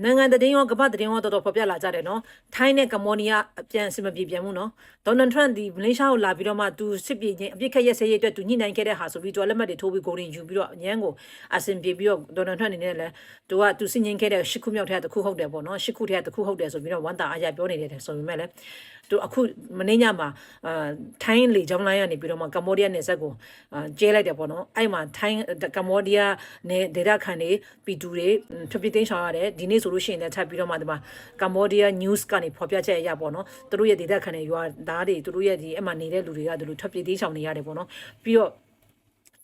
နိုင်ငံတည်င်းရောကမ္ဘာတည်င်းရောတော်တော်ဖော်ပြလာကြတယ်နော်ထိုင်းနဲ့ကမ္ဘောဒီးယားအပြန်အစမပြေပြန်ဘူးနော်ဒေါ်နယ်ထရန့်ဒီမလေးရှားကိုလာပြီးတော့မှသူစစ်ပြေချင်းအပြစ်ခက်ရက်စဲရဲအတွက်သူညှိနှိုင်းခဲ့တဲ့ဟာဆိုပြီးသူလက်မှတ်တွေထိုးပြီးကိုရင်ယူပြီးတော့အញ្ញမ်းကိုအဆင်ပြေပြီးတော့ဒေါ်နယ်ထရန့်အနေနဲ့လည်းသူစစ်ငင်းခဲ့တဲ့၈ခုမြောက်ထဲကတစ်ခုဟုတ်တယ်ပေါ့နော်၈ခုထဲကတစ်ခုဟုတ်တယ်ဆိုပြီးတော့ဝန်တာအားရပြောနေတယ်ဆိုပေမဲ့လည်းသူအခုမနေ့ညမှာထိုင်းလေကြောင်းလိုင်းကနေပြီးတော့မှကမ္ဘောဒီးယားနယ်စပ်ကိုကျဲလိုက်တယ်ပေါ့နော်အဲ့မှာထိုင်းကမ္ဘောဒီးယားနယ်ဒေသခံတွေပီတူတွေဖြပြသိမ်းဆောင်ရတယ်ဒီနေ့ဆိုလို့ရှိရင်လည်းထပ်ပြီးတော့မှဒီမှာကမ္ဘောဒီးယား news ကနေဖော်ပြချက်အရပေါ့နော်သူတို့ရဲ့ဒေသခံတွေရွာသားတွေသူတို့ရဲ့ဒီအမှနေတဲ့လူတွေကသူတို့ထွက်ပြေးသိမ်းဆောင်နေရတယ်ပေါ့နော်ပြီးတော့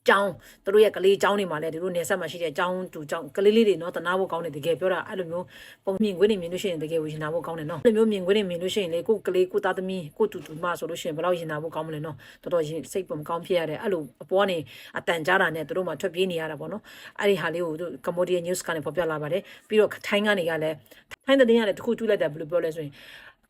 ကျောင်းသူတို့ရဲ့ကလေးကျောင်းတွေမှာလည်းသူတို့နေဆက်မှာရှိတဲ့ကျောင်းသူကျောင်းကလေးလေးတွေနော်တနာဖို့ကောင်းတယ်တကယ်ပြောတာအဲ့လိုမျိုးပုံမြင်ခွင့်နေမြင်လို့ရှိရင်တကယ်ဝရှင်နာဖို့ကောင်းတယ်နော်အဲ့လိုမျိုးမြင်ခွင့်နေမြင်လို့ရှိရင်လေကိုကလေးကိုသားသမီးကိုတူတူမဆိုလို့ရှိရင်ဘယ်လောက်ရင်နာဖို့ကောင်းမလဲနော်တော်တော်စိတ်ပုံကောင်းဖြစ်ရတယ်အဲ့လိုအပေါ်ကနေအတန်ကြားတာနဲ့သူတို့မှထွက်ပြေးနေရတာပေါ့နော်အဲ့ဒီဟာလေးကိုကမ္ဘောဒီးယား news ကနေဖော်ပြလာပါတယ်ပြီးတော့ထိုင်းကနေကလည်းထိုင်းတဲ့တင်ကလည်းတခုတူးလိုက်တယ်ဘယ်လိုပြောလဲဆိုရင်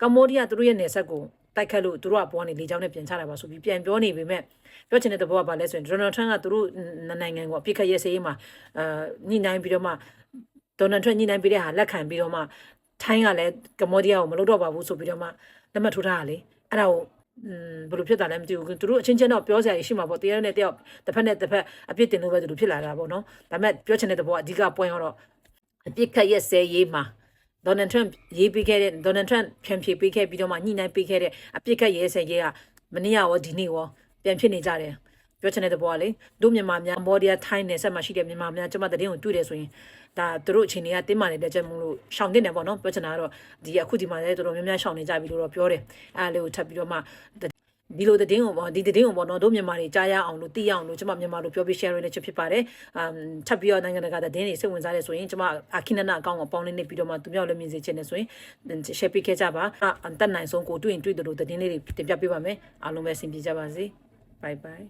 ကမ္ဘောဒီးယားသူတို့ရဲ့နယ်စပ်ကိုတိုက်ခတ်လို့သူတို့ကပေါ်နေလေကြောင်းနဲ့ပြန်ချတာပါဆိုပြီးပြန်ပြောနေပေမဲ့ပြောချင်တဲ့သဘောကဘာလဲဆိုရင်ဒေါ်နယ်ထရန့်ကသူတို့နိုင်ငံကိုအပြစ်ခတ်ရဲစေးမှာညှိနှိုင်းပြီးတော့မှဒေါ်နယ်ထရန့်ညှိနှိုင်းပြီးတဲ့ဟာလက်ခံပြီးတော့မှထိုင်းကလည်းကမ္ဘောဒီးယားကိုမလုပ်တော့ပါဘူးဆိုပြီးတော့မှလက်မှတ်ထိုးထားတာလေအဲ့ဒါကိုဘယ်လိုဖြစ်တာလဲမသိဘူးသူတို့အချင်းချင်းတော့ပြောစရာရှိမှာပေါ့တရားနဲ့တယောက်တစ်ဖက်နဲ့တစ်ဖက်အပြစ်တင်လို့ပဲသူတို့ဖြစ်လာတာပေါ့နော်ဒါပေမဲ့ပြောချင်တဲ့သဘောကအဓိကပွင့်တော့အပြစ်ခတ်ရဲစေးမှာဒေါ်နယ်ထရန့်ရေးပေးခဲ့တဲ့ဒေါ်နယ်ထရန့်ဖြန့်ဖြေပေးခဲ့ပြီးတော့မှညှိနှိုင်းပေးခဲ့တဲ့အပြစ်ခတ်ရဲစေးကမနေ့ရောဒီနေ့ရောပြန်ဖြစ်နေကြတယ်ပြောချင်တဲ့သဘောကလေတို့မြန်မာများကမ္ဘောဒီးယားထိုင်းနယ်ဆက်မှာရှိတဲ့မြန်မာများကျွန်မတည်င်းကိုတွေ့တယ်ဆိုရင်ဒါသူတို့အချိန်တွေကတင်းမာနေတဲ့ချက်မို့လို့ရှောင်တင်တယ်ပေါ့နော်ပြောချင်တာကတော့ဒီအခုဒီမှာလည်းတော်တော်များများရှောင်နေကြပြီလို့တော့ပြောတယ်အဲ့လေးကိုထပ်ပြီးတော့မှဒီလိုတည်င်းကိုပေါ့ဒီတည်င်းကိုပေါ့နော်တို့မြန်မာတွေကြားရအောင်လို့သိရအောင်လို့ကျွန်မမြန်မာလိုပြောပြ share လုပ်နေချက်ဖြစ်ပါတယ်ထပ်ပြီးတော့နိုင်ငံတကာတည်င်းတွေစိတ်ဝင်စားတယ်ဆိုရင်ကျွန်မအခင်းနနာအကောင့်ကိုပေါင်းနေပြီးတော့မှသူမြောက်လည်းမြင်စေချင်တယ်ဆိုရင် share ပေးခဲ့ကြပါအတက်နိုင်ဆုံးကိုတွေ့ရင်တွေ့တယ်လို့တည်င်းလေးတွေတင်ပြပေးပါမယ်အားလုံးပဲအဆင်ပြေကြပါစေ bye bye